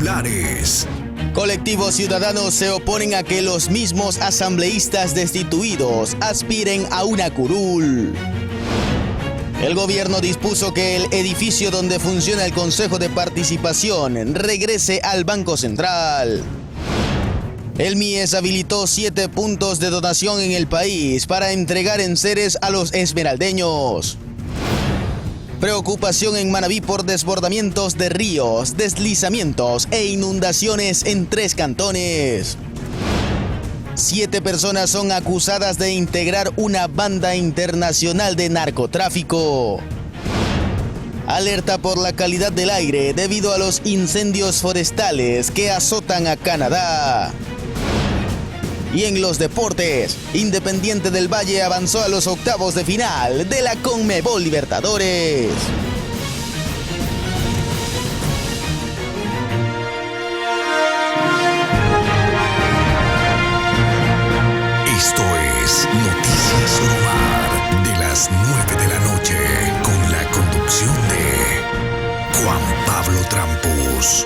titulares. Colectivos ciudadanos se oponen a que los mismos asambleístas destituidos aspiren a una curul. El gobierno dispuso que el edificio donde funciona el Consejo de Participación regrese al Banco Central. El MIES habilitó 7 puntos de donación en el país para entregar enseres a los esmeraldeños. Preocupación en Manabí por desbordamientos de ríos, deslizamientos e inundaciones en 3 cantones. 7 personas son acusadas de integrar una banda internacional de narcotráfico. Alerta por la calidad del aire debido a los incendios forestales que azotan a Canadá. Y en los deportes, Independiente del Valle avanzó a los octavos de final de la Conmebol Libertadores. Esto es Noticias Oromar de las 9 de la noche con la conducción de Juan Pablo Trampos.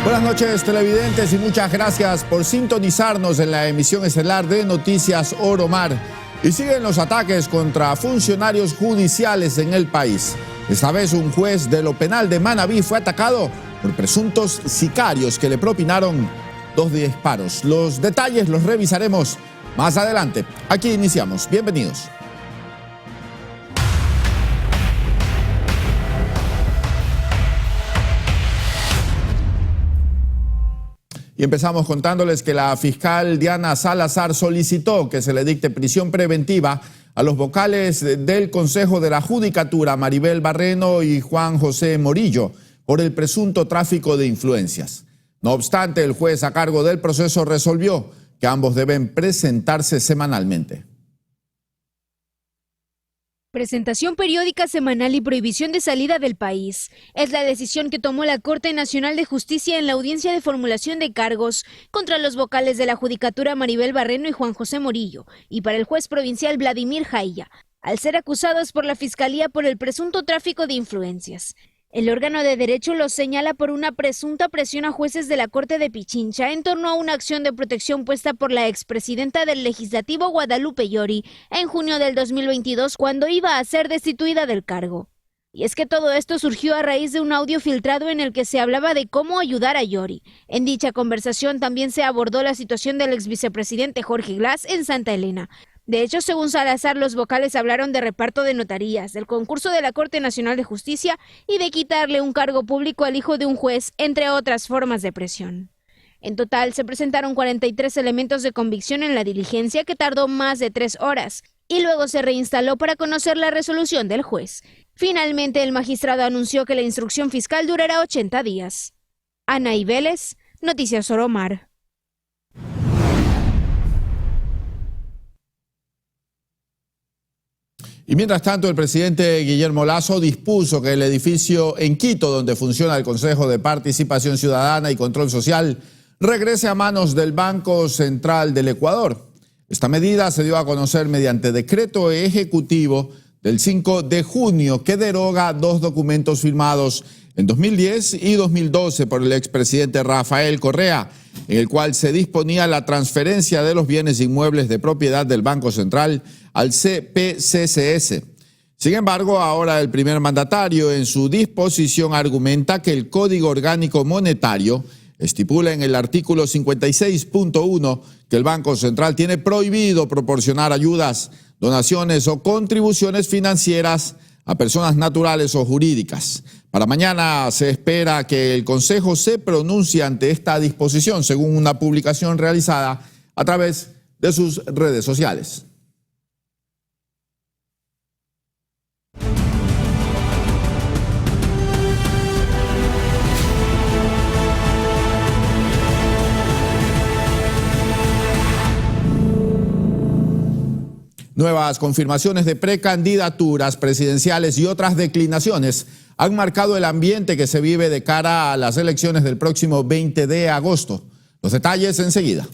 Buenas noches, televidentes, y muchas gracias por sintonizarnos en la emisión estelar de Noticias Oromar. Y siguen los ataques contra funcionarios judiciales en el país. Esta vez un juez de lo penal de Manabí fue atacado por presuntos sicarios que le propinaron 2 disparos. Los detalles los revisaremos más adelante. Aquí iniciamos. Bienvenidos. Y empezamos contándoles que la fiscal Diana Salazar solicitó que se le dicte prisión preventiva a los vocales del Consejo de la Judicatura, Maribel Barreno y Juan José Morillo, por el presunto tráfico de influencias. No obstante, el juez a cargo del proceso resolvió que ambos deben presentarse semanalmente. Presentación periódica semanal y prohibición de salida del país. Es la decisión que tomó la Corte Nacional de Justicia en la audiencia de formulación de cargos contra los vocales de la Judicatura Maribel Barreno y Juan José Morillo, y para el juez provincial Vladimir Jaya, al ser acusados por la Fiscalía por el presunto tráfico de influencias. El órgano de derecho los señala por una presunta presión a jueces de la Corte de Pichincha en torno a una acción de protección puesta por la expresidenta del Legislativo Guadalupe Llori en junio del 2022 cuando iba a ser destituida del cargo. Y es que todo esto surgió a raíz de un audio filtrado en el que se hablaba de cómo ayudar a Llori. En dicha conversación también se abordó la situación del exvicepresidente Jorge Glass en Santa Elena. De hecho, según Salazar, los vocales hablaron de reparto de notarías, del concurso de la Corte Nacional de Justicia y de quitarle un cargo público al hijo de un juez, entre otras formas de presión. En total, se presentaron 43 elementos de convicción en la diligencia que tardó más de 3 horas y luego se reinstaló para conocer la resolución del juez. Finalmente, el magistrado anunció que la instrucción fiscal durará 80 días. Anaí Vélez, Noticias Oromar. Y mientras tanto, el presidente Guillermo Lasso dispuso que el edificio en Quito, donde funciona el Consejo de Participación Ciudadana y Control Social, regrese a manos del Banco Central del Ecuador. Esta medida se dio a conocer mediante decreto ejecutivo del 5 de junio que deroga 2 documentos firmados en 2010 y 2012 por el expresidente Rafael Correa, en el cual se disponía la transferencia de los bienes inmuebles de propiedad del Banco Central al CPCCS. Sin embargo, ahora el primer mandatario en su disposición argumenta que el Código Orgánico Monetario estipula en el artículo 56.1 que el Banco Central tiene prohibido proporcionar ayudas, donaciones o contribuciones financieras a personas naturales o jurídicas. Para mañana se espera que el Consejo se pronuncie ante esta disposición, según una publicación realizada a través de sus redes sociales. Nuevas confirmaciones de precandidaturas presidenciales y otras declinaciones han marcado el ambiente que se vive de cara a las elecciones del próximo 20 de agosto. Los detalles enseguida.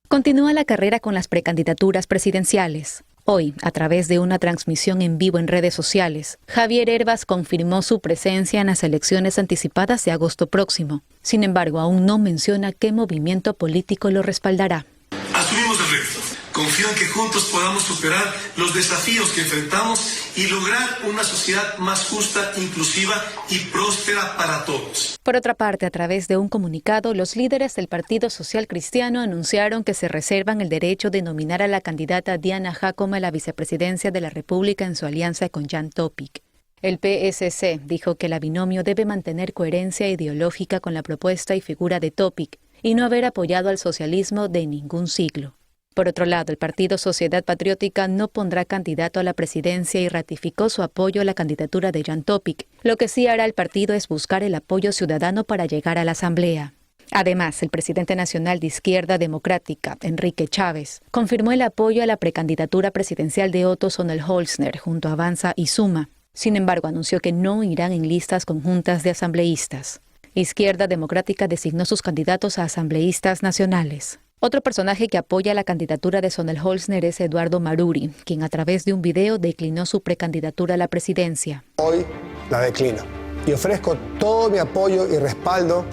Continúa la carrera con las precandidaturas presidenciales. Hoy, a través de una transmisión en vivo en redes sociales, Javier Hervas confirmó su presencia en las elecciones anticipadas de agosto próximo. Sin embargo, aún no menciona qué movimiento político lo respaldará. Asumimos el reto. Confío en que juntos podamos superar los desafíos que enfrentamos y lograr una sociedad más justa, inclusiva y próspera para todos. Por otra parte, a través de un comunicado, los líderes del Partido Social Cristiano anunciaron que se reservan el derecho de nominar a la candidata Diana Jácome a la vicepresidencia de la República en su alianza con Jan Topic. El PSC dijo que el binomio debe mantener coherencia ideológica con la propuesta y figura de Topic y no haber apoyado al socialismo de ningún siglo. Por otro lado, el Partido Sociedad Patriótica no pondrá candidato a la presidencia y ratificó su apoyo a la candidatura de Jan Topic. Lo que sí hará el partido es buscar el apoyo ciudadano para llegar a la Asamblea. Además, el presidente nacional de Izquierda Democrática, Enrique Chávez, confirmó el apoyo a la precandidatura presidencial de Otto Sonnenholzner junto a Avanza y Suma. Sin embargo, anunció que no irán en listas conjuntas de asambleístas. Izquierda Democrática designó sus candidatos a asambleístas nacionales. Otro personaje que apoya la candidatura de Sonnenholzner es Eduardo Maruri, quien a través de un video declinó su precandidatura a la presidencia. Hoy la declino y ofrezco todo mi apoyo y respaldo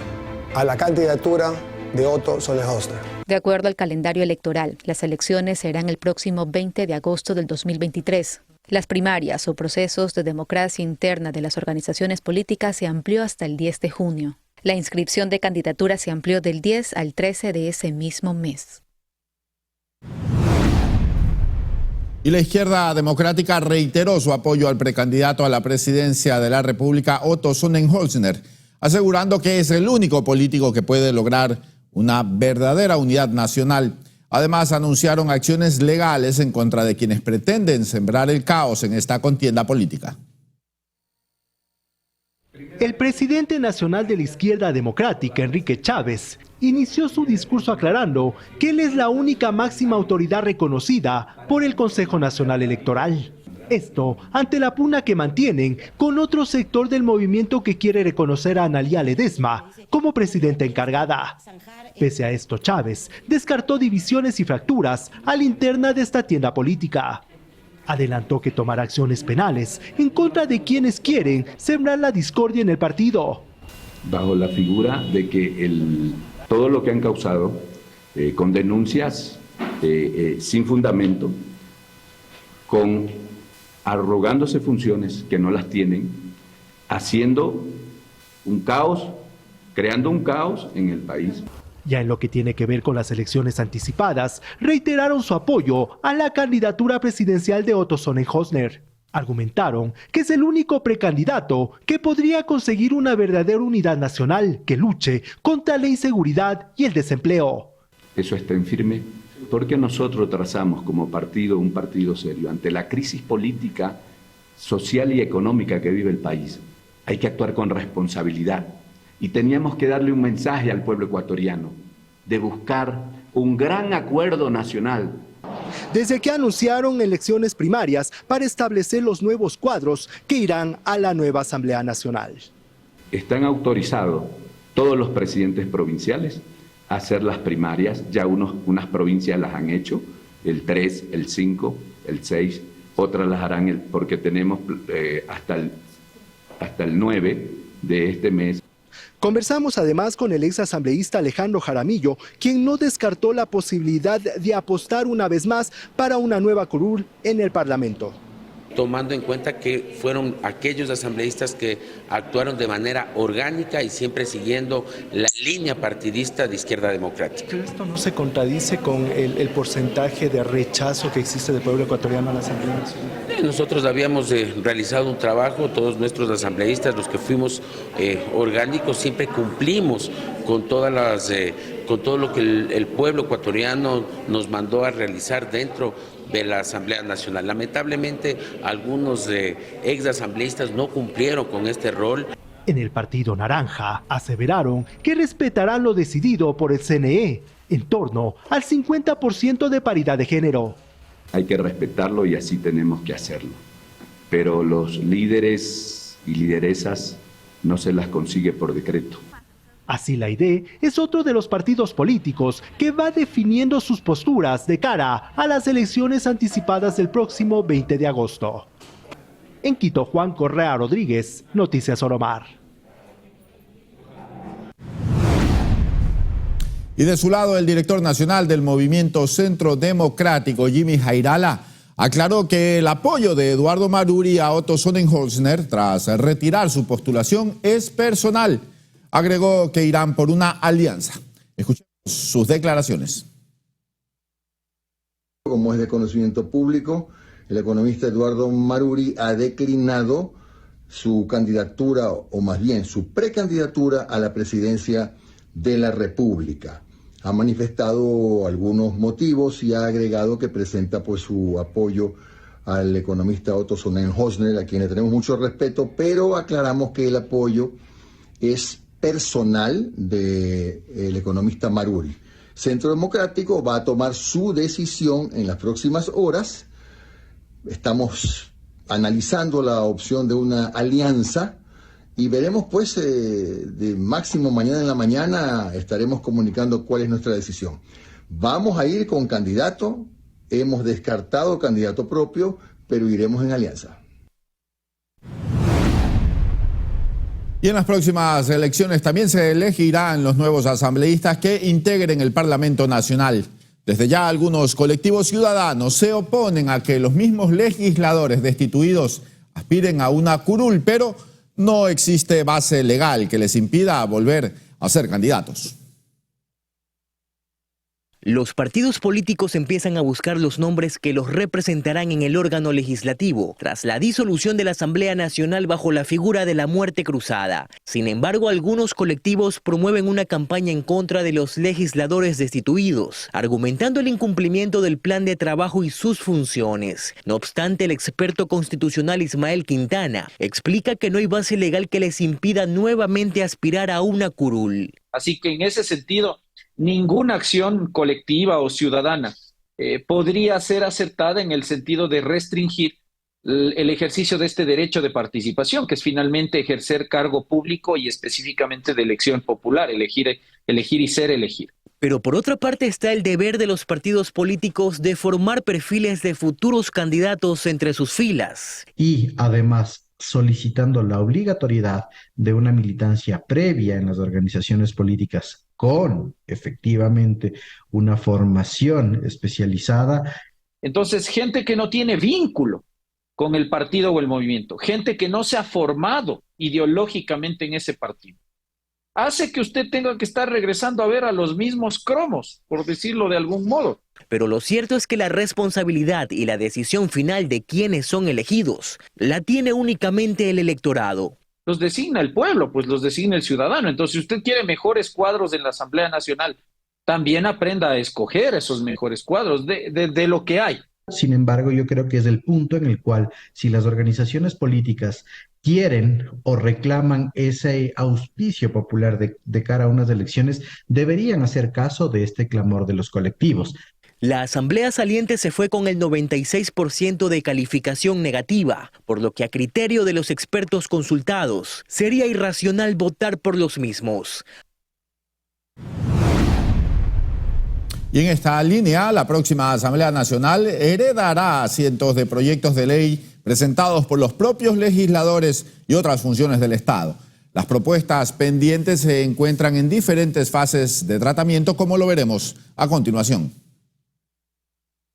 a la candidatura de Otto Sonnenholzner. De acuerdo al calendario electoral, las elecciones serán el próximo 20 de agosto del 2023. Las primarias o procesos de democracia interna de las organizaciones políticas se amplió hasta el 10 de junio. La inscripción de candidaturas se amplió del 10 al 13 de ese mismo mes. Y la izquierda democrática reiteró su apoyo al precandidato a la presidencia de la República, Otto Sonnenholzner, asegurando que es el único político que puede lograr una verdadera unidad nacional. Además, anunciaron acciones legales en contra de quienes pretenden sembrar el caos en esta contienda política. El presidente nacional de la izquierda democrática, Enrique Chávez, inició su discurso aclarando que él es la única máxima autoridad reconocida por el Consejo Nacional Electoral. Esto ante la pugna que mantienen con otro sector del movimiento que quiere reconocer a Analía Ledesma como presidenta encargada. Pese a esto, Chávez descartó divisiones y fracturas a la interna de esta tienda política. Adelantó que tomará acciones penales en contra de quienes quieren sembrar la discordia en el partido. Bajo la figura de que todo lo que han causado con denuncias sin fundamento, arrogándose funciones que no las tienen, haciendo un caos, creando un caos en el país. Ya en lo que tiene que ver con las elecciones anticipadas, reiteraron su apoyo a la candidatura presidencial de Otto Sonnenholzner. Argumentaron que es el único precandidato que podría conseguir una verdadera unidad nacional que luche contra la inseguridad y el desempleo. Eso está en firme porque nosotros trazamos como partido un partido serio. Ante la crisis política, social y económica que vive el país, hay que actuar con responsabilidad. Y teníamos que darle un mensaje al pueblo ecuatoriano de buscar un gran acuerdo nacional. Desde que anunciaron elecciones primarias para establecer los nuevos cuadros que irán a la nueva Asamblea Nacional. Están autorizados todos los presidentes provinciales a hacer las primarias. Ya unas provincias las han hecho, el 3, el 5, el 6, otras las harán porque tenemos hasta el 9 de este mes. Conversamos además con el ex asambleísta Alejandro Jaramillo, quien no descartó la posibilidad de apostar una vez más para una nueva curul en el Parlamento. Tomando en cuenta que fueron aquellos asambleístas que actuaron de manera orgánica y siempre siguiendo la línea partidista de Izquierda Democrática. ¿Pero esto no se contradice con el porcentaje de rechazo que existe del pueblo ecuatoriano a la Asamblea Nacional? Nosotros habíamos realizado un trabajo, todos nuestros asambleístas, los que fuimos orgánicos, siempre cumplimos con todo lo que el pueblo ecuatoriano nos mandó a realizar dentro de la Asamblea Nacional. Lamentablemente, algunos ex asambleístas no cumplieron con este rol. En el Partido Naranja aseveraron que respetarán lo decidido por el CNE en torno al 50% de paridad de género. Hay que respetarlo y así tenemos que hacerlo. Pero los líderes y lideresas no se las consigue por decreto. Así la ID es otro de los partidos políticos que va definiendo sus posturas de cara a las elecciones anticipadas del próximo 20 de agosto. En Quito, Juan Correa Rodríguez, Noticias Oromar. Y de su lado, el director nacional del Movimiento Centro Democrático, Jimmy Jairala, aclaró que el apoyo de Eduardo Maruri a Otto Sonnenholzner tras retirar su postulación es personal. Agregó que irán por una alianza. Escuchemos sus declaraciones. Como es de conocimiento público, el economista Eduardo Maruri ha declinado su candidatura, o más bien su precandidatura a la presidencia de la República. Ha manifestado algunos motivos y ha agregado que presenta pues su apoyo al economista Otto Sonnenholzner, a quien le tenemos mucho respeto, pero aclaramos que el apoyo es personal del economista Maruri. Centro Democrático va a tomar su decisión en las próximas horas. Estamos analizando la opción de una alianza y veremos pues de máximo mañana en la mañana estaremos comunicando cuál es nuestra decisión. Vamos a ir con candidato, hemos descartado candidato propio, pero iremos en alianza. Y en las próximas elecciones también se elegirán los nuevos asambleístas que integren el Parlamento Nacional. Desde ya algunos colectivos ciudadanos se oponen a que los mismos legisladores destituidos aspiren a una curul, pero no existe base legal que les impida volver a ser candidatos. Los partidos políticos empiezan a buscar los nombres que los representarán en el órgano legislativo, tras la disolución de la Asamblea Nacional bajo la figura de la muerte cruzada. Sin embargo, algunos colectivos promueven una campaña en contra de los legisladores destituidos, argumentando el incumplimiento del plan de trabajo y sus funciones. No obstante, el experto constitucional Ismael Quintana explica que no hay base legal que les impida nuevamente aspirar a una curul. Así que en ese sentido, ninguna acción colectiva o ciudadana podría ser acertada en el sentido de restringir el ejercicio de este derecho de participación, que es finalmente ejercer cargo público y específicamente de elección popular, elegir y ser elegir. Pero por otra parte está el deber de los partidos políticos de formar perfiles de futuros candidatos entre sus filas. Y además solicitando la obligatoriedad de una militancia previa en las organizaciones políticas con efectivamente una formación especializada. Entonces, gente que no tiene vínculo con el partido o el movimiento, gente que no se ha formado ideológicamente en ese partido, hace que usted tenga que estar regresando a ver a los mismos cromos, por decirlo de algún modo. Pero lo cierto es que la responsabilidad y la decisión final de quiénes son elegidos la tiene únicamente el electorado. Los designa el pueblo, pues los designa el ciudadano. Entonces, si usted quiere mejores cuadros en la Asamblea Nacional, también aprenda a escoger esos mejores cuadros de lo que hay. Sin embargo, yo creo que es el punto en el cual, si las organizaciones políticas quieren o reclaman ese auspicio popular de cara a unas elecciones, deberían hacer caso de este clamor de los colectivos. La asamblea saliente se fue con el 96% de calificación negativa, por lo que a criterio de los expertos consultados, sería irracional votar por los mismos. Y en esta línea, la próxima Asamblea Nacional heredará cientos de proyectos de ley presentados por los propios legisladores y otras funciones del Estado. Las propuestas pendientes se encuentran en diferentes fases de tratamiento, como lo veremos a continuación.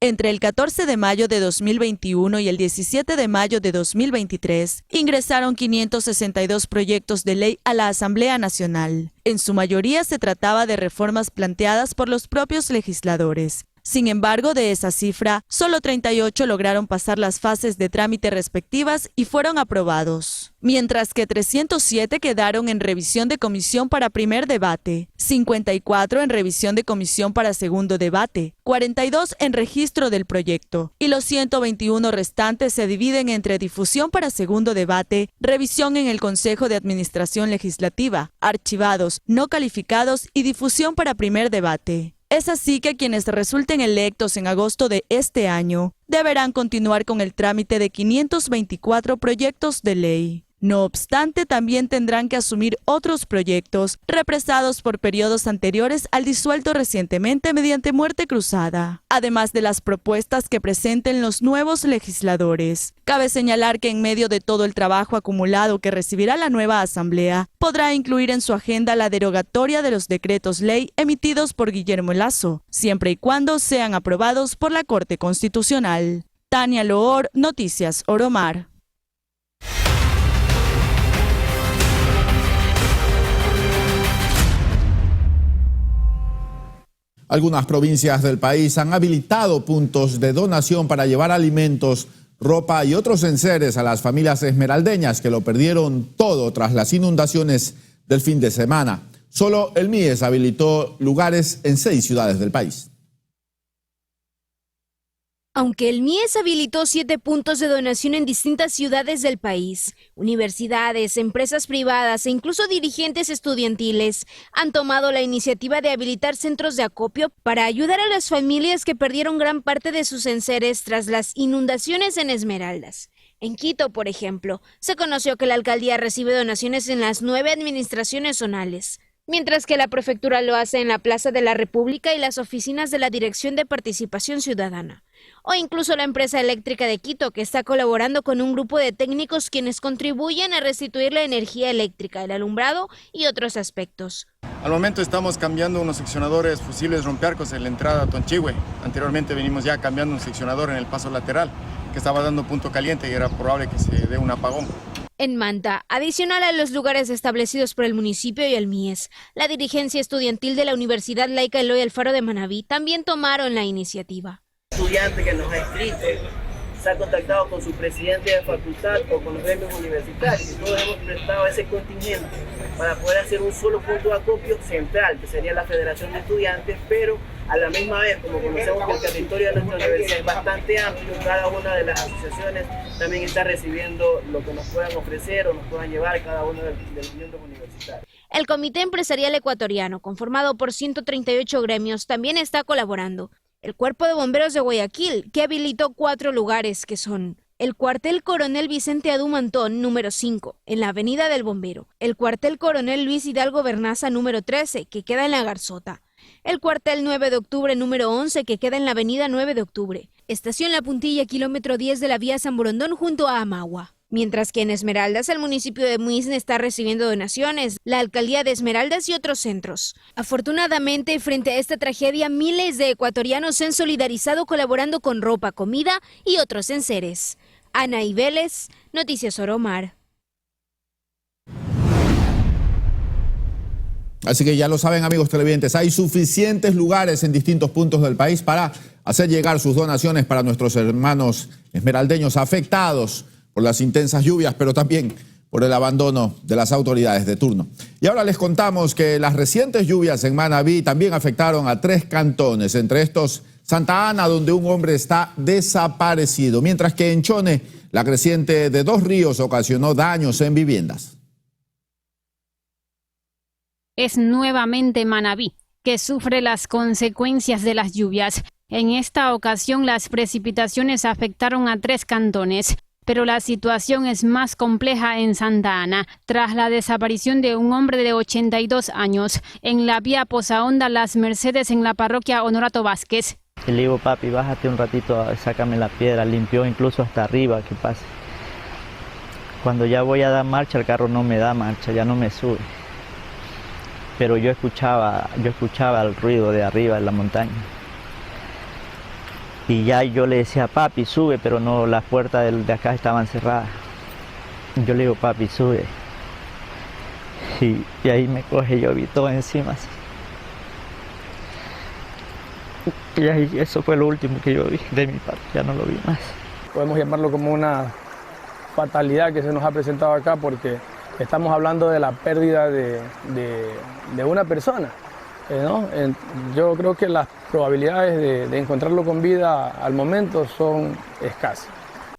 Entre el 14 de mayo de 2021 y el 17 de mayo de 2023, ingresaron 562 proyectos de ley a la Asamblea Nacional. En su mayoría se trataba de reformas planteadas por los propios legisladores. Sin embargo, de esa cifra, solo 38 lograron pasar las fases de trámite respectivas y fueron aprobados, mientras que 307 quedaron en revisión de comisión para primer debate, 54 en revisión de comisión para segundo debate, 42 en registro del proyecto, y los 121 restantes se dividen entre difusión para segundo debate, revisión en el Consejo de Administración Legislativa, archivados, no calificados y difusión para primer debate. Es así que quienes resulten electos en agosto de este año deberán continuar con el trámite de 524 proyectos de ley. No obstante, también tendrán que asumir otros proyectos represados por periodos anteriores al disuelto recientemente mediante muerte cruzada, además de las propuestas que presenten los nuevos legisladores. Cabe señalar que en medio de todo el trabajo acumulado que recibirá la nueva Asamblea, podrá incluir en su agenda la derogatoria de los decretos ley emitidos por Guillermo Lasso, siempre y cuando sean aprobados por la Corte Constitucional. Tania Loor, Noticias Oromar. Algunas provincias del país han habilitado puntos de donación para llevar alimentos, ropa y otros enseres a las familias esmeraldeñas que lo perdieron todo tras las inundaciones del fin de semana. Solo el MIES habilitó lugares en 6 ciudades del país. Aunque el MIES habilitó 7 puntos de donación en distintas ciudades del país, universidades, empresas privadas e incluso dirigentes estudiantiles han tomado la iniciativa de habilitar centros de acopio para ayudar a las familias que perdieron gran parte de sus enseres tras las inundaciones en Esmeraldas. En Quito, por ejemplo, se conoció que la alcaldía recibe donaciones en las 9 administraciones zonales, mientras que la prefectura lo hace en la Plaza de la República y las oficinas de la Dirección de Participación Ciudadana. O incluso la empresa eléctrica de Quito, que está colaborando con un grupo de técnicos quienes contribuyen a restituir la energía eléctrica, el alumbrado y otros aspectos. Al momento estamos cambiando unos seccionadores fusibles rompearcos en la entrada a Tonchihue. Anteriormente venimos ya cambiando un seccionador en el paso lateral, que estaba dando punto caliente y era probable que se dé un apagón. En Manta, adicional a los lugares establecidos por el municipio y el MIES, la dirigencia estudiantil de la Universidad Laica Eloy Alfaro de Manabí también tomaron la iniciativa. Estudiante que nos ha escrito, se ha contactado con su presidente de facultad o con los gremios universitarios. Todos hemos prestado ese contingente para poder hacer un solo punto de acopio central, que sería la Federación de Estudiantes, pero a la misma vez, como conocemos que el territorio de nuestra universidad es bastante amplio, cada una de las asociaciones también está recibiendo lo que nos puedan ofrecer o nos puedan llevar cada uno de los miembros universitarios. El Comité Empresarial Ecuatoriano, conformado por 138 gremios, también está colaborando. El Cuerpo de Bomberos de Guayaquil, que habilitó 4 lugares, que son el Cuartel Coronel Vicente Adu Mantón, número 5, en la Avenida del Bombero, el Cuartel Coronel Luis Hidalgo Bernaza, número 13, que queda en la Garzota, el Cuartel 9 de Octubre, número 11, que queda en la Avenida 9 de Octubre, Estación La Puntilla, kilómetro 10 de la vía San Borondón, junto a Amagua. Mientras que en Esmeraldas, el municipio de Muisne está recibiendo donaciones, la alcaldía de Esmeraldas y otros centros. Afortunadamente, frente a esta tragedia, miles de ecuatorianos se han solidarizado colaborando con ropa, comida y otros enseres. Ana Vélez, Noticias Oromar. Así que ya lo saben, amigos televidentes, hay suficientes lugares en distintos puntos del país para hacer llegar sus donaciones para nuestros hermanos esmeraldeños afectados por las intensas lluvias, pero también por el abandono de las autoridades de turno. Y ahora les contamos que las recientes lluvias en Manabí también afectaron a 3 cantones, entre estos Santa Ana, donde un hombre está desaparecido, mientras que en Chone la creciente de 2 ríos ocasionó daños en viviendas. Es nuevamente Manabí, que sufre las consecuencias de las lluvias. En esta ocasión las precipitaciones afectaron a 3 cantones. Pero la situación es más compleja en Santa Ana, tras la desaparición de un hombre de 82 años en la vía Posaonda Las Mercedes en la parroquia Honorato Vázquez. Y le digo, papi, bájate un ratito, sácame la piedra, limpió incluso hasta arriba, que pase. Cuando ya voy a dar marcha, el carro no me da marcha, ya no me sube. Pero yo escuchaba el ruido de arriba de la montaña. Y ya yo le decía, papi, sube, pero no, las puertas de acá estaban cerradas. Yo le digo, papi, sube. Y ahí me coge, yo vi todo encima así. Y ahí, eso fue lo último que yo vi de mi parte, ya no lo vi más. Podemos llamarlo como una fatalidad que se nos ha presentado acá porque estamos hablando de la pérdida de una persona. ¿No? Yo creo que las probabilidades de encontrarlo con vida al momento son escasas.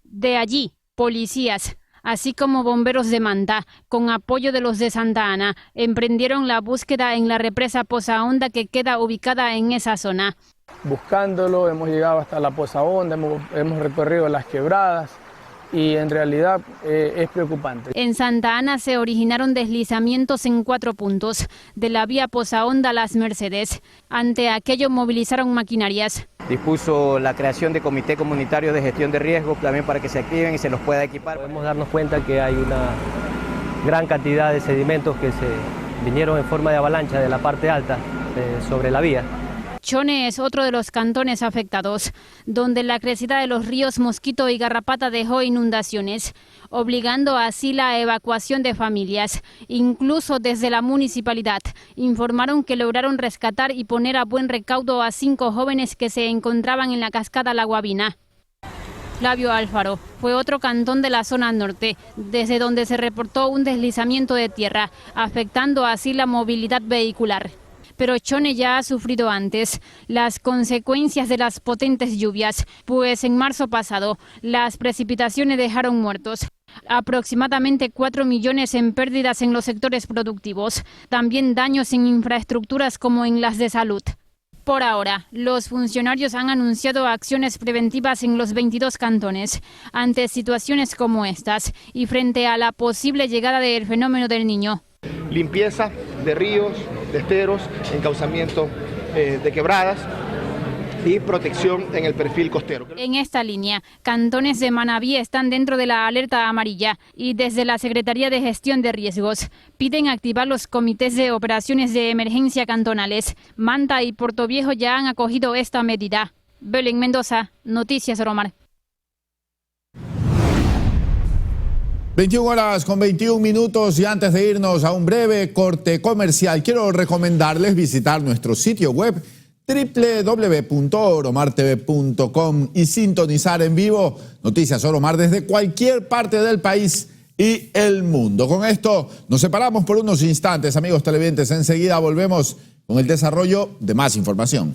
De allí, policías, así como bomberos de Manta, con apoyo de los de Santa Ana, emprendieron la búsqueda en la represa Posaonda que queda ubicada en esa zona. Buscándolo, hemos llegado hasta la Posaonda, hemos recorrido las quebradas y en realidad es preocupante. En Santa Ana se originaron deslizamientos en 4 puntos, de la vía Posaonda a Las Mercedes. Ante aquello movilizaron maquinarias. Dispuso la creación de comité comunitario de gestión de riesgos también para que se activen y se los pueda equipar. Podemos darnos cuenta que hay una gran cantidad de sedimentos que se vinieron en forma de avalancha de la parte alta sobre la vía. Chone es otro de los cantones afectados, donde la crecida de los ríos Mosquito y Garrapata dejó inundaciones, obligando así la evacuación de familias. Incluso desde la municipalidad informaron que lograron rescatar y poner a buen recaudo a 5 jóvenes que se encontraban en la cascada La Guabina. Flavio Alfaro fue otro cantón de la zona norte, desde donde se reportó un deslizamiento de tierra, afectando así la movilidad vehicular. Pero Chone ya ha sufrido antes las consecuencias de las potentes lluvias, pues en marzo pasado las precipitaciones dejaron muertos. Aproximadamente 4 millones en pérdidas en los sectores productivos, también daños en infraestructuras como en las de salud. Por ahora, los funcionarios han anunciado acciones preventivas en los 22 cantones ante situaciones como estas y frente a la posible llegada del fenómeno del Niño. Limpieza de ríos, de esteros, encauzamiento de quebradas y protección en el perfil costero. En esta línea, cantones de Manabí están dentro de la alerta amarilla y desde la Secretaría de Gestión de Riesgos piden activar los comités de operaciones de emergencia cantonales. Manta y Portoviejo ya han acogido esta medida. Belén Mendoza, Noticias Romar. 21:21 y antes de irnos a un breve corte comercial, quiero recomendarles visitar nuestro sitio web www.oromartv.com y sintonizar en vivo Noticias Oromar desde cualquier parte del país y el mundo. Con esto nos separamos por unos instantes, amigos televidentes. Enseguida volvemos con el desarrollo de más información.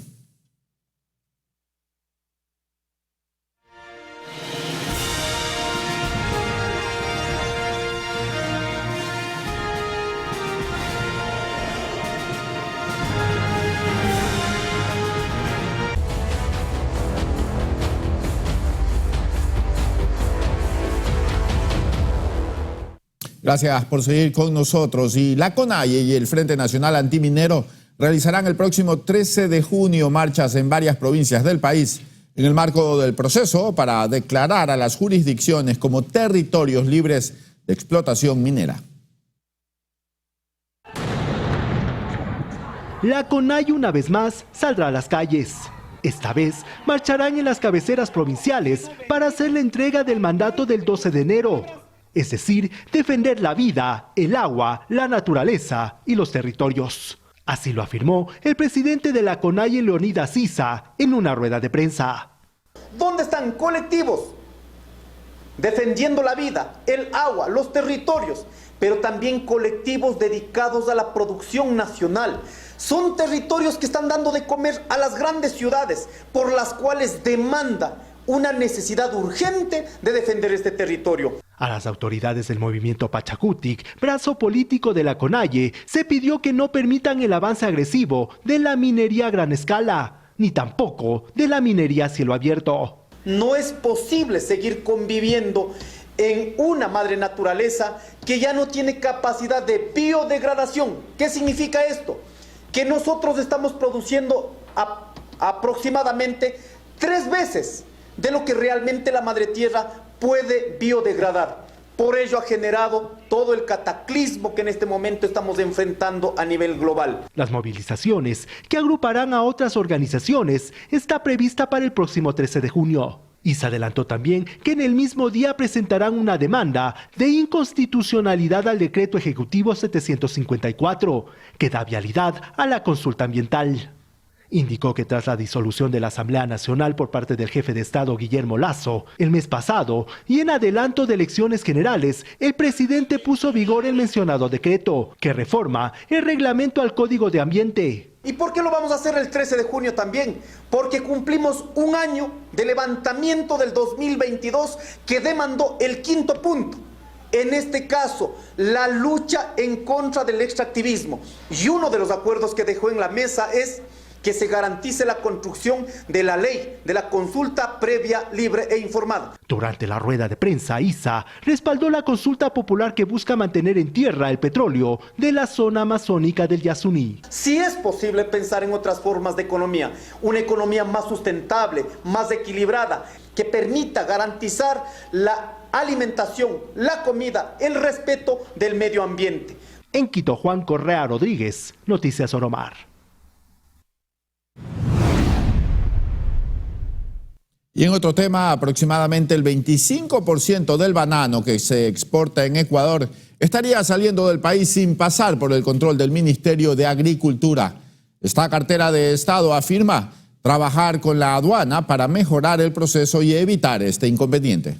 Gracias por seguir con nosotros. Y la CONAIE y el Frente Nacional Antiminero realizarán el próximo 13 de junio marchas en varias provincias del país en el marco del proceso para declarar a las jurisdicciones como territorios libres de explotación minera. La CONAIE una vez más saldrá a las calles. Esta vez marcharán en las cabeceras provinciales para hacer la entrega del mandato del 12 de enero. Es decir, defender la vida, el agua, la naturaleza y los territorios. Así lo afirmó el presidente de la CONAIE, Leonidas Issa, en una rueda de prensa. ¿Dónde están colectivos defendiendo la vida, el agua, los territorios, pero también colectivos dedicados a la producción nacional? Son territorios que están dando de comer a las grandes ciudades, por las cuales demanda una necesidad urgente de defender este territorio. A las autoridades del movimiento Pachacutic, brazo político de la CONAIE, se pidió que no permitan el avance agresivo de la minería a gran escala, ni tampoco de la minería a cielo abierto. No es posible seguir conviviendo en una madre naturaleza que ya no tiene capacidad de biodegradación. ¿Qué significa esto? Que nosotros estamos produciendo aproximadamente 3 veces de lo que realmente la madre tierra puede biodegradar. Por ello ha generado todo el cataclismo que en este momento estamos enfrentando a nivel global. Las movilizaciones, que agruparán a otras organizaciones, está prevista para el próximo 13 de junio. Y se adelantó también que en el mismo día presentarán una demanda de inconstitucionalidad al decreto ejecutivo 754, que da vialidad a la consulta ambiental. Indicó que tras la disolución de la Asamblea Nacional por parte del jefe de Estado Guillermo Lasso el mes pasado y en adelanto de elecciones generales, el presidente puso vigor el mencionado decreto, que reforma el reglamento al Código de Ambiente. ¿Y por qué lo vamos a hacer el 13 de junio también? Porque cumplimos un año de levantamiento del 2022 que demandó el 5º punto. En este caso, la lucha en contra del extractivismo. Y uno de los acuerdos que dejó en la mesa es que se garantice la construcción de la ley de la consulta previa, libre e informada. Durante la rueda de prensa, ISA respaldó la consulta popular que busca mantener en tierra el petróleo de la zona amazónica del Yasuní. Sí es posible pensar en otras formas de economía, una economía más sustentable, más equilibrada, que permita garantizar la alimentación, la comida, el respeto del medio ambiente. En Quito, Juan Correa Rodríguez, Noticias Oromar. Y en otro tema, aproximadamente el 25% del banano que se exporta en Ecuador estaría saliendo del país sin pasar por el control del Ministerio de Agricultura. Esta cartera de Estado afirma trabajar con la aduana para mejorar el proceso y evitar este inconveniente.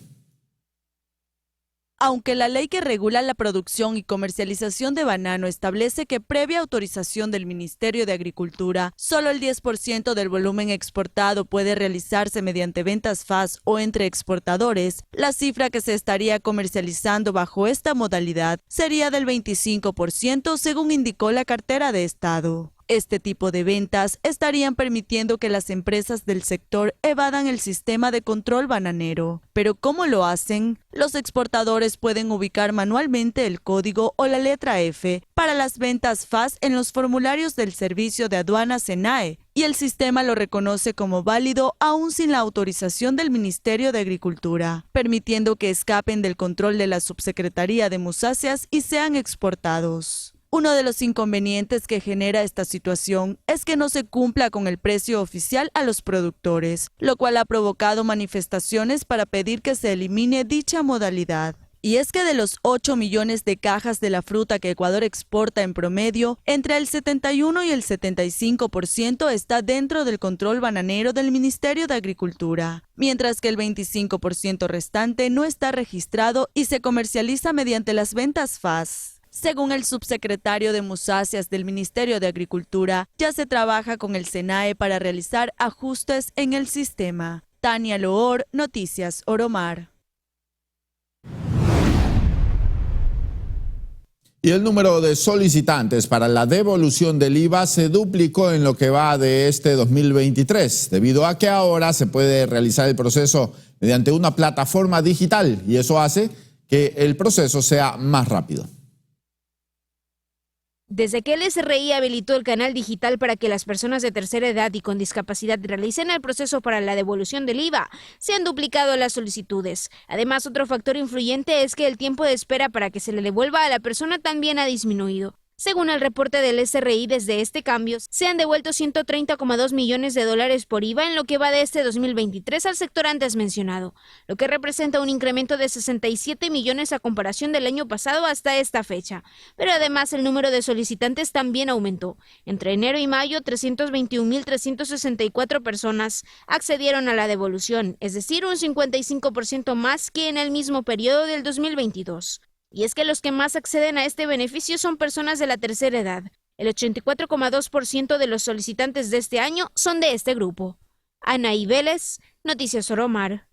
Aunque la ley que regula la producción y comercialización de banano establece que previa autorización del Ministerio de Agricultura, solo el 10% del volumen exportado puede realizarse mediante ventas FAS o entre exportadores, la cifra que se estaría comercializando bajo esta modalidad sería del 25%, según indicó la cartera de Estado. Este tipo de ventas estarían permitiendo que las empresas del sector evadan el sistema de control bananero. Pero ¿cómo lo hacen? Los exportadores pueden ubicar manualmente el código o la letra F para las ventas FAS en los formularios del Servicio de Aduanas SENAE, y el sistema lo reconoce como válido aún sin la autorización del Ministerio de Agricultura, permitiendo que escapen del control de la Subsecretaría de Musáceas y sean exportados. Uno de los inconvenientes que genera esta situación es que no se cumpla con el precio oficial a los productores, lo cual ha provocado manifestaciones para pedir que se elimine dicha modalidad. Y es que de los 8 millones de cajas de la fruta que Ecuador exporta en promedio, entre el 71 y el 75% está dentro del control bananero del Ministerio de Agricultura, mientras que el 25% restante no está registrado y se comercializa mediante las ventas FAS. Según el subsecretario de Musáceas del Ministerio de Agricultura, ya se trabaja con el SENAE para realizar ajustes en el sistema. Tania Loor, Noticias Oromar. Y el número de solicitantes para la devolución del IVA se duplicó en lo que va de este 2023, debido a que ahora se puede realizar el proceso mediante una plataforma digital y eso hace que el proceso sea más rápido. Desde que el SRI habilitó el canal digital para que las personas de tercera edad y con discapacidad realicen el proceso para la devolución del IVA, se han duplicado las solicitudes. Además, otro factor influyente es que el tiempo de espera para que se le devuelva a la persona también ha disminuido. Según el reporte del SRI, desde este cambio se han devuelto $130,2 millones por IVA en lo que va de este 2023 al sector antes mencionado, lo que representa un incremento de 67 millones a comparación del año pasado hasta esta fecha. Pero además el número de solicitantes también aumentó. Entre enero y mayo, 321.364 personas accedieron a la devolución, es decir, un 55% más que en el mismo periodo del 2022. Y es que los que más acceden a este beneficio son personas de la tercera edad. El 84,2% de los solicitantes de este año son de este grupo. Anaí Vélez, Noticias Oromar.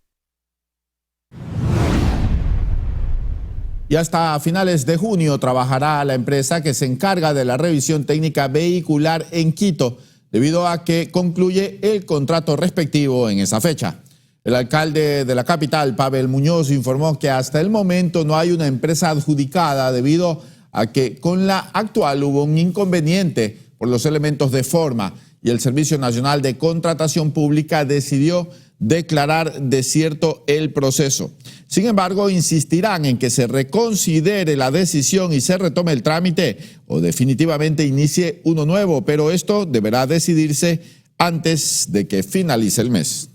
Y hasta finales de junio trabajará la empresa que se encarga de la revisión técnica vehicular en Quito, debido a que concluye el contrato respectivo en esa fecha. El alcalde de la capital, Pavel Muñoz, informó que hasta el momento no hay una empresa adjudicada debido a que con la actual hubo un inconveniente por los elementos de forma y el Servicio Nacional de Contratación Pública decidió declarar desierto el proceso. Sin embargo, insistirán en que se reconsidere la decisión y se retome el trámite o definitivamente inicie uno nuevo, pero esto deberá decidirse antes de que finalice el mes.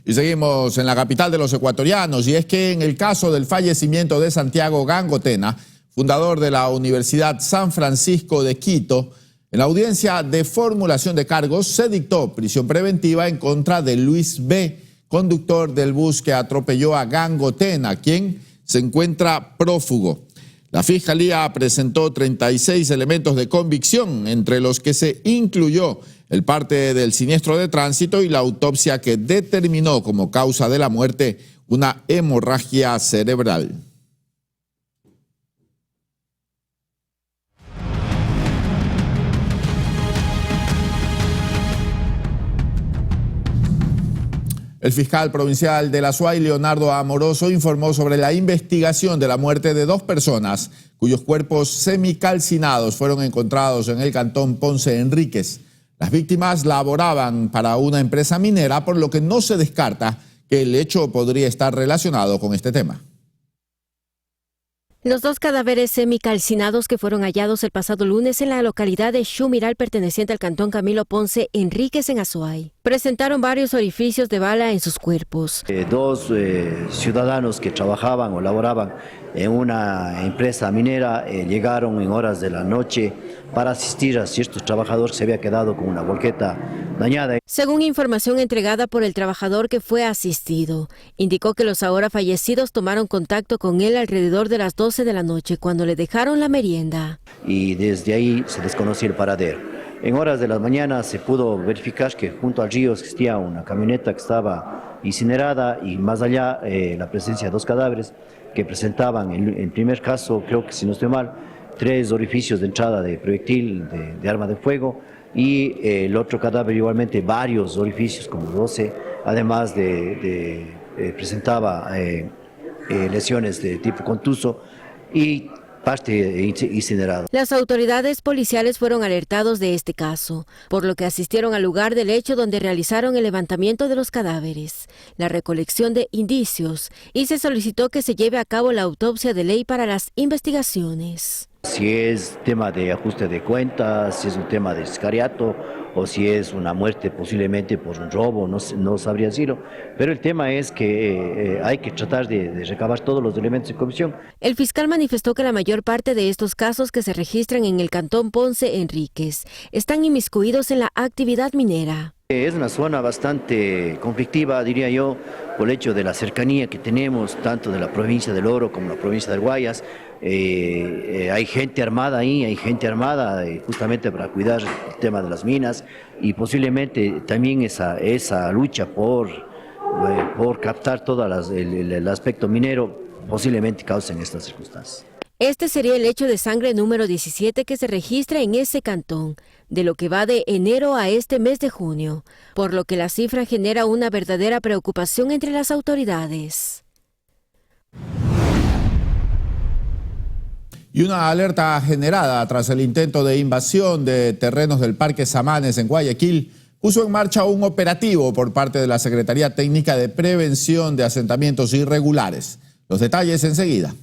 Y seguimos en la capital de los ecuatorianos, y es que en el caso del fallecimiento de Santiago Gangotena, fundador de la Universidad San Francisco de Quito, en la audiencia de formulación de cargos se dictó prisión preventiva en contra de Luis B., conductor del bus que atropelló a Gangotena, quien se encuentra prófugo. La Fiscalía presentó 36 elementos de convicción, entre los que se incluyó el parte del siniestro de tránsito y la autopsia que determinó como causa de la muerte una hemorragia cerebral. El fiscal provincial de La Suay, Leonardo Amoroso, informó sobre la investigación de la muerte de 2 personas cuyos cuerpos semicalcinados fueron encontrados en el cantón Ponce Enríquez. Las víctimas laboraban para una empresa minera, por lo que no se descarta que el hecho podría estar relacionado con este tema. Los 2 cadáveres semicalcinados que fueron hallados el pasado lunes en la localidad de Xumiral, perteneciente al cantón Camilo Ponce Enríquez en Azuay, presentaron varios orificios de bala en sus cuerpos. 2 ciudadanos que trabajaban o laboraban en una empresa minera llegaron en horas de la noche para asistir a ciertos trabajadores que se había quedado con una volqueta dañada. Según información entregada por el trabajador que fue asistido, indicó que los ahora fallecidos tomaron contacto con él alrededor de las 12 de la noche cuando le dejaron la merienda. Y desde ahí se desconocía el paradero. En horas de la mañana se pudo verificar que junto al río existía una camioneta que estaba incinerada y más allá la presencia de 2 cadáveres que presentaban, en primer caso, creo que si no estoy mal, 3 orificios de entrada de proyectil de arma de fuego y el otro cadáver igualmente varios orificios como 12, además presentaba lesiones de tipo contuso y parte incinerado. Las autoridades policiales fueron alertados de este caso, por lo que asistieron al lugar del hecho donde realizaron el levantamiento de los cadáveres, la recolección de indicios y se solicitó que se lleve a cabo la autopsia de ley para las investigaciones. Si es tema de ajuste de cuentas, si es un tema de sicariato o si es una muerte posiblemente por un robo, no sabría decirlo. Pero el tema es que hay que tratar de recabar todos los elementos de comisión. El fiscal manifestó que la mayor parte de estos casos que se registran en el cantón Ponce Enríquez están inmiscuidos en la actividad minera. Es una zona bastante conflictiva, diría yo, por el hecho de la cercanía que tenemos, tanto de la provincia del Oro como la provincia del Guayas. Hay gente armada ahí, justamente para cuidar el tema de las minas y posiblemente también esa lucha por captar todo el aspecto minero posiblemente causen estas circunstancias. Este sería el hecho de sangre número 17 que se registra en ese cantón, de lo que va de enero a este mes de junio, por lo que la cifra genera una verdadera preocupación entre las autoridades. Y una alerta generada tras el intento de invasión de terrenos del Parque Samanes en Guayaquil puso en marcha un operativo por parte de la Secretaría Técnica de Prevención de Asentamientos Irregulares. Los detalles enseguida.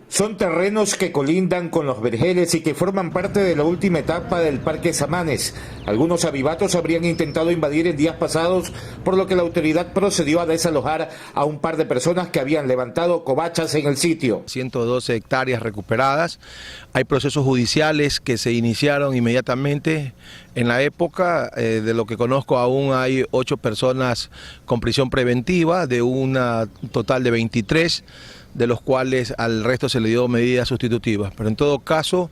Son terrenos que colindan con los vergeles y que forman parte de la última etapa del Parque Samanes. Algunos avivatos habrían intentado invadir en días pasados, por lo que la autoridad procedió a desalojar a un par de personas que habían levantado covachas en el sitio. 112 hectáreas recuperadas. Hay procesos judiciales que se iniciaron inmediatamente. En la época, de lo que conozco, aún hay 8 personas con prisión preventiva, de una total de 23. De los cuales al resto se le dio medidas sustitutivas. Pero en todo caso,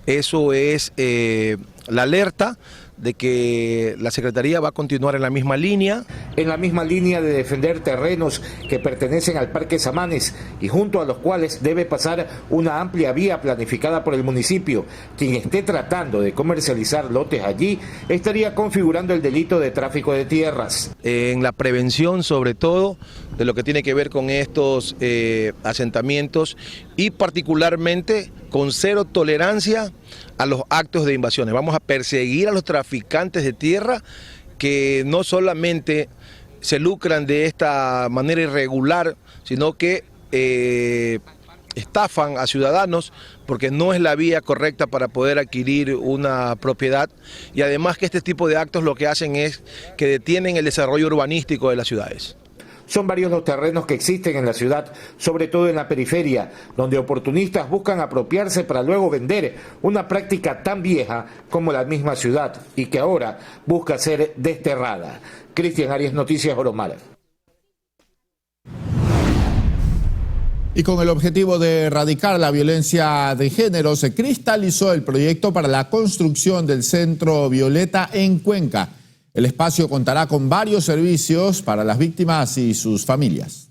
eso es la alerta de que la Secretaría va a continuar en la misma línea. En la misma línea de defender terrenos que pertenecen al Parque Samanes y junto a los cuales debe pasar una amplia vía planificada por el municipio. Quien esté tratando de comercializar lotes allí estaría configurando el delito de tráfico de tierras. En la prevención, sobre todo, de lo que tiene que ver con estos asentamientos y particularmente con cero tolerancia a los actos de invasiones. Vamos a perseguir a los traficantes de tierra que no solamente se lucran de esta manera irregular, sino que estafan a ciudadanos porque no es la vía correcta para poder adquirir una propiedad, y además que este tipo de actos lo que hacen es que detienen el desarrollo urbanístico de las ciudades. Son varios los terrenos que existen en la ciudad, sobre todo en la periferia, donde oportunistas buscan apropiarse para luego vender, una práctica tan vieja como la misma ciudad y que ahora busca ser desterrada. Cristian Arias, Noticias Oromar. Y con el objetivo de erradicar la violencia de género, se cristalizó el proyecto para la construcción del Centro Violeta en Cuenca. El espacio contará con varios servicios para las víctimas y sus familias.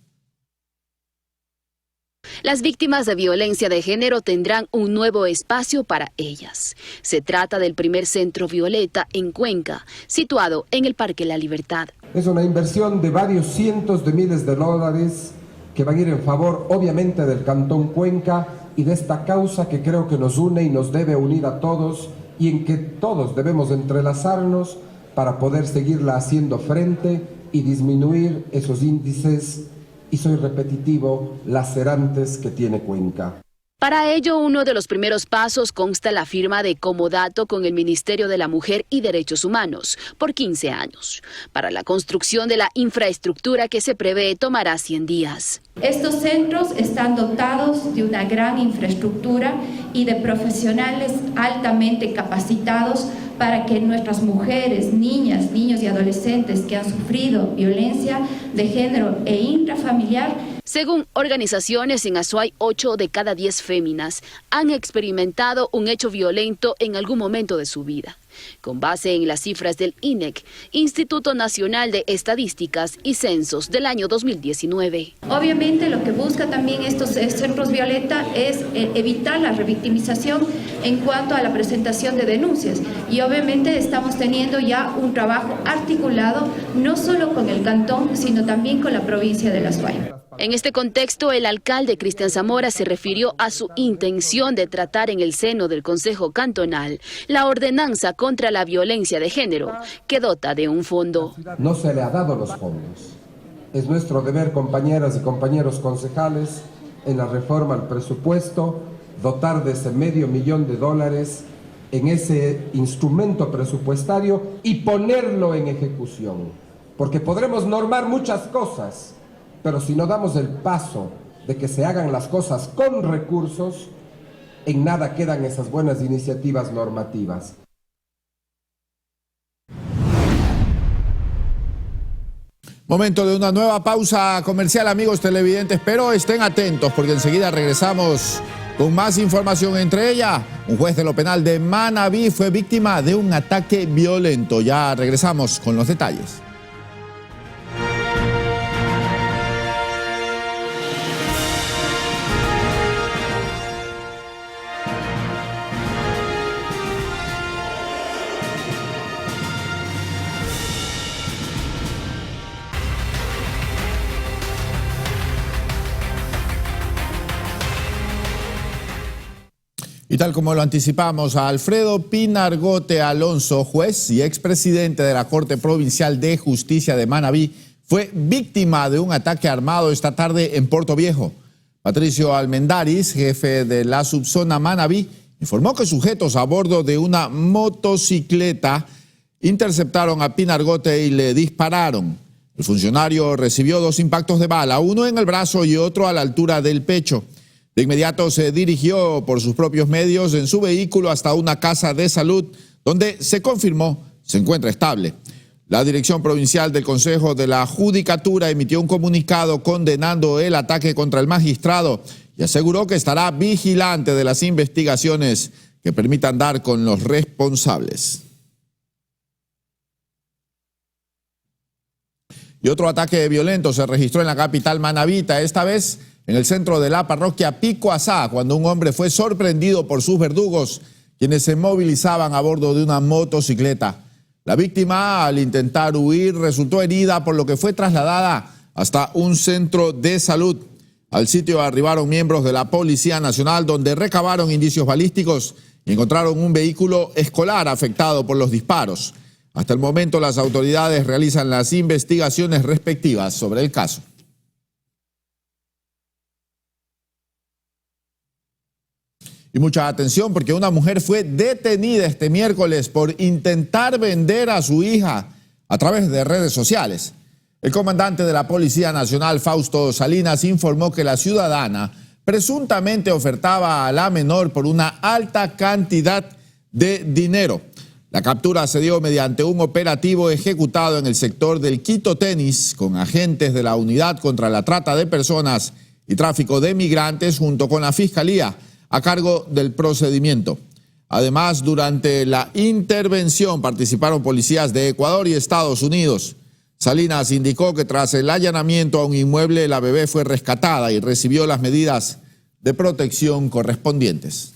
Las víctimas de violencia de género tendrán un nuevo espacio para ellas. Se trata del primer centro Violeta en Cuenca, situado en el Parque La Libertad. Es una inversión de varios cientos de miles de dólares que van a ir en favor, obviamente, del Cantón Cuenca y de esta causa que creo que nos une y nos debe unir a todos y en que todos debemos entrelazarnos para poder seguirla haciendo frente y disminuir esos índices, y soy repetitivo, lacerantes que tiene Cuenca. Para ello, uno de los primeros pasos consta la firma de comodato con el Ministerio de la Mujer y Derechos Humanos por 15 años, para la construcción de la infraestructura que se prevé tomará 100 días. Estos centros están dotados de una gran infraestructura y de profesionales altamente capacitados para que nuestras mujeres, niñas, niños y adolescentes que han sufrido violencia de género e intrafamiliar. Según organizaciones, en Azuay 8 de cada 10 féminas han experimentado un hecho violento en algún momento de su vida. Con base en las cifras del INEC, Instituto Nacional de Estadísticas y Censos del año 2019. Obviamente lo que busca también estos centros Violeta es evitar la revictimización en cuanto a la presentación de denuncias. Y obviamente estamos teniendo ya un trabajo articulado no solo con el cantón, sino también con la provincia de Azuay. En este contexto, el alcalde Cristian Zamora se refirió a su intención de tratar en el seno del Consejo Cantonal la ordenanza contra la violencia de género, que dota de un fondo. No se le ha dado los fondos. Es nuestro deber, compañeras y compañeros concejales, en la reforma al presupuesto, dotar de ese $500,000 en ese instrumento presupuestario y ponerlo en ejecución. Porque podremos normar muchas cosas, pero si no damos el paso de que se hagan las cosas con recursos, en nada quedan esas buenas iniciativas normativas. Momento de una nueva pausa comercial, amigos televidentes, pero estén atentos porque enseguida regresamos con más información. Entre ella, un juez de lo penal de Manabí fue víctima de un ataque violento. Ya regresamos con los detalles. Y tal como lo anticipamos, a Alfredo Pinargote Alonso, juez y expresidente de la Corte Provincial de Justicia de Manabí, fue víctima de un ataque armado esta tarde en Puerto Viejo. Patricio Almendaris, jefe de la subzona Manabí, informó que sujetos a bordo de una motocicleta interceptaron a Pinargote y le dispararon. El funcionario recibió 2 impactos de bala, uno en el brazo y otro a la altura del pecho. De inmediato se dirigió por sus propios medios en su vehículo hasta una casa de salud donde se confirmó se encuentra estable. La Dirección Provincial del Consejo de la Judicatura emitió un comunicado condenando el ataque contra el magistrado y aseguró que estará vigilante de las investigaciones que permitan dar con los responsables. Y otro ataque violento se registró en la capital manabita, esta vez en el centro de la parroquia Pico Asá, cuando un hombre fue sorprendido por sus verdugos, quienes se movilizaban a bordo de una motocicleta. La víctima, al intentar huir, resultó herida, por lo que fue trasladada hasta un centro de salud. Al sitio arribaron miembros de la Policía Nacional, donde recabaron indicios balísticos y encontraron un vehículo escolar afectado por los disparos. Hasta el momento, las autoridades realizan las investigaciones respectivas sobre el caso. Y mucha atención porque una mujer fue detenida este miércoles por intentar vender a su hija a través de redes sociales. El comandante de la Policía Nacional, Fausto Salinas, informó que la ciudadana presuntamente ofertaba a la menor por una alta cantidad de dinero. La captura se dio mediante un operativo ejecutado en el sector del Quito Tenis con agentes de la Unidad contra la Trata de Personas y Tráfico de Migrantes junto con la Fiscalía a cargo del procedimiento. Además, durante la intervención participaron policías de Ecuador y Estados Unidos. Salinas indicó que tras el allanamiento a un inmueble, la bebé fue rescatada y recibió las medidas de protección correspondientes.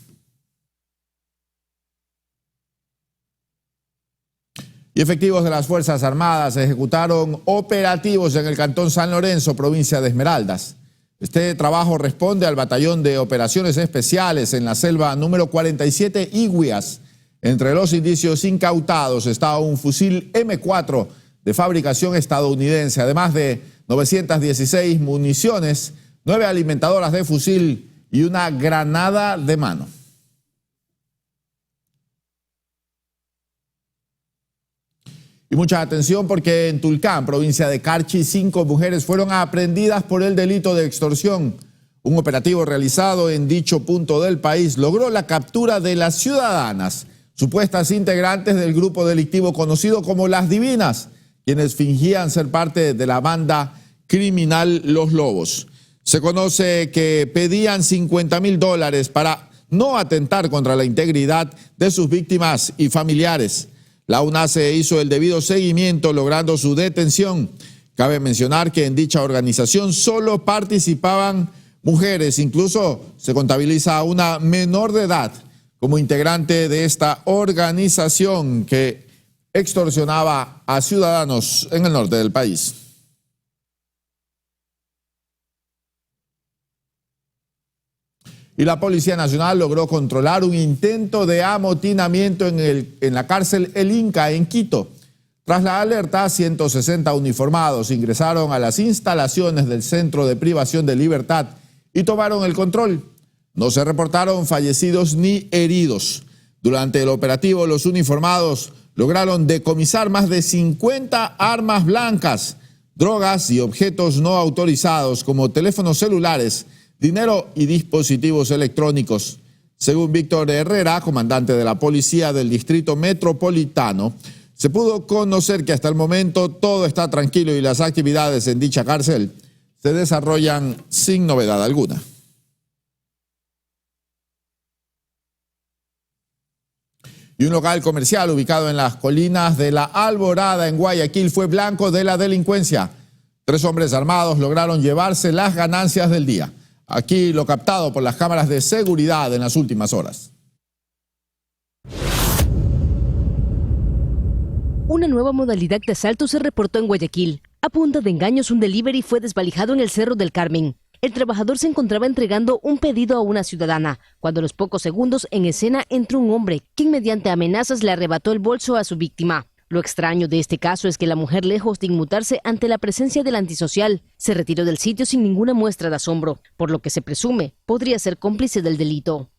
Y efectivos de las Fuerzas Armadas ejecutaron operativos en el Cantón San Lorenzo, provincia de Esmeraldas. Este trabajo responde al Batallón de Operaciones Especiales en la selva número 47 Iguias. Entre los indicios incautados está un fusil M4 de fabricación estadounidense, además de 916 municiones, 9 alimentadoras de fusil y una granada de mano. Y mucha atención porque en Tulcán, provincia de Carchi, 5 mujeres fueron aprehendidas por el delito de extorsión. Un operativo realizado en dicho punto del país logró la captura de las ciudadanas, supuestas integrantes del grupo delictivo conocido como Las Divinas, quienes fingían ser parte de la banda criminal Los Lobos. Se conoce que pedían $50,000 para no atentar contra la integridad de sus víctimas y familiares. La UNACE hizo el debido seguimiento logrando su detención. Cabe mencionar que en dicha organización solo participaban mujeres, incluso se contabiliza a una menor de edad como integrante de esta organización que extorsionaba a ciudadanos en el norte del país. Y la Policía Nacional logró controlar un intento de amotinamiento en la cárcel El Inca en Quito. Tras la alerta, 160 uniformados ingresaron a las instalaciones del Centro de Privación de Libertad y tomaron el control. No se reportaron fallecidos ni heridos. Durante el operativo, los uniformados lograron decomisar más de 50 armas blancas, drogas y objetos no autorizados como teléfonos celulares, dinero y dispositivos electrónicos. Según Víctor Herrera, comandante de la Policía del Distrito Metropolitano, se pudo conocer que hasta el momento todo está tranquilo y las actividades en dicha cárcel se desarrollan sin novedad alguna. Y un local comercial ubicado en las colinas de La Alborada en Guayaquil fue blanco de la delincuencia. 3 hombres armados lograron llevarse las ganancias del día. Aquí lo captado por las cámaras de seguridad en las últimas horas. Una nueva modalidad de asalto se reportó en Guayaquil. A punta de engaños, un delivery fue desvalijado en el Cerro del Carmen. El trabajador se encontraba entregando un pedido a una ciudadana, cuando a los pocos segundos en escena entró un hombre, quien mediante amenazas le arrebató el bolso a su víctima. Lo extraño de este caso es que la mujer, lejos de inmutarse ante la presencia del antisocial, se retiró del sitio sin ninguna muestra de asombro, por lo que se presume podría ser cómplice del delito.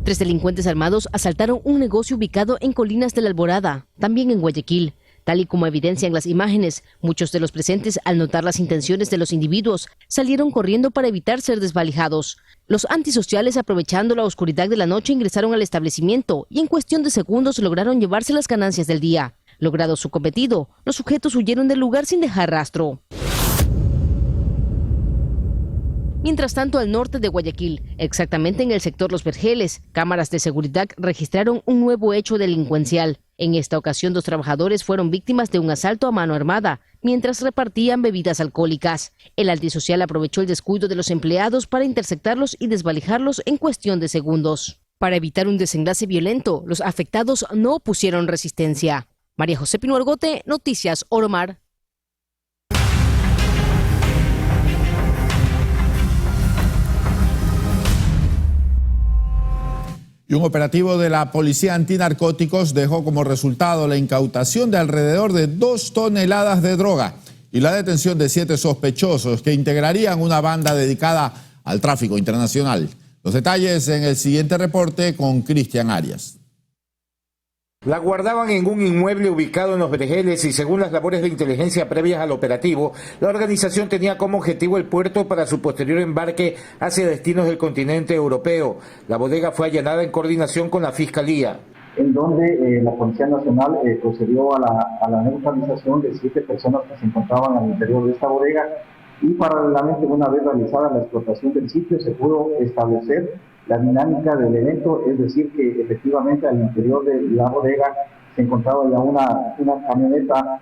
3 delincuentes armados asaltaron un negocio ubicado en Colinas de la Alborada, también en Guayaquil. Tal y como evidencian las imágenes, muchos de los presentes, al notar las intenciones de los individuos, salieron corriendo para evitar ser desvalijados. Los antisociales, aprovechando la oscuridad de la noche, ingresaron al establecimiento y en cuestión de segundos lograron llevarse las ganancias del día. Logrado su cometido, los sujetos huyeron del lugar sin dejar rastro. Mientras tanto, al norte de Guayaquil, exactamente en el sector Los Vergeles, cámaras de seguridad registraron un nuevo hecho delincuencial. En esta ocasión, 2 trabajadores fueron víctimas de un asalto a mano armada mientras repartían bebidas alcohólicas. El antisocial aprovechó el descuido de los empleados para interceptarlos y desvalijarlos en cuestión de segundos. Para evitar un desenlace violento, los afectados no opusieron resistencia. María José Pino Argote, Noticias Oromar. Y un operativo de la Policía Antinarcóticos dejó como resultado la incautación de alrededor de 2 toneladas de droga y la detención de 7 sospechosos que integrarían una banda dedicada al tráfico internacional. Los detalles en el siguiente reporte con Cristian Arias. La guardaban en un inmueble ubicado en Los Vergeles y según las labores de inteligencia previas al operativo, la organización tenía como objetivo el puerto para su posterior embarque hacia destinos del continente europeo. La bodega fue allanada en coordinación con la Fiscalía. En donde la Policía Nacional procedió a la neutralización de 7 personas que se encontraban al interior de esta bodega y paralelamente, una vez realizada la explotación del sitio, se pudo establecer la dinámica del evento, es decir, que efectivamente al interior de la bodega se encontraba ya una camioneta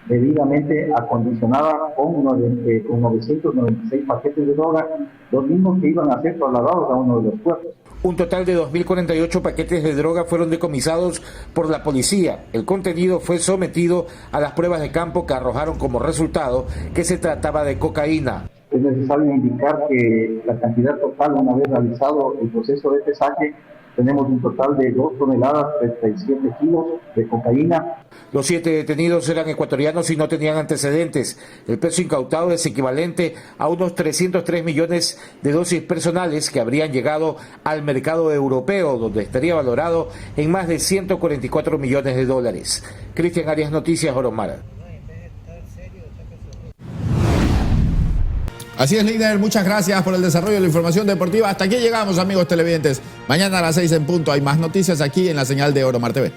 debidamente acondicionada con 996 paquetes de droga, los mismos que iban a ser trasladados a uno de los puertos. Un total de 2.048 paquetes de droga fueron decomisados por la policía. El contenido fue sometido a las pruebas de campo que arrojaron como resultado que se trataba de cocaína. Es necesario indicar que la cantidad total, una vez realizado el proceso de pesaje, tenemos un total de 2 toneladas 37 kilos de cocaína. Los 7 detenidos eran ecuatorianos y no tenían antecedentes. El peso incautado es equivalente a unos 303 millones de dosis personales que habrían llegado al mercado europeo, donde estaría valorado en más de 144 millones de dólares. Cristian Arias, Noticias Oromara. Así es, Ligner, muchas gracias por el desarrollo de la información deportiva. Hasta aquí llegamos, amigos televidentes. Mañana a las 6 en punto hay más noticias aquí en la señal de Oromar TV.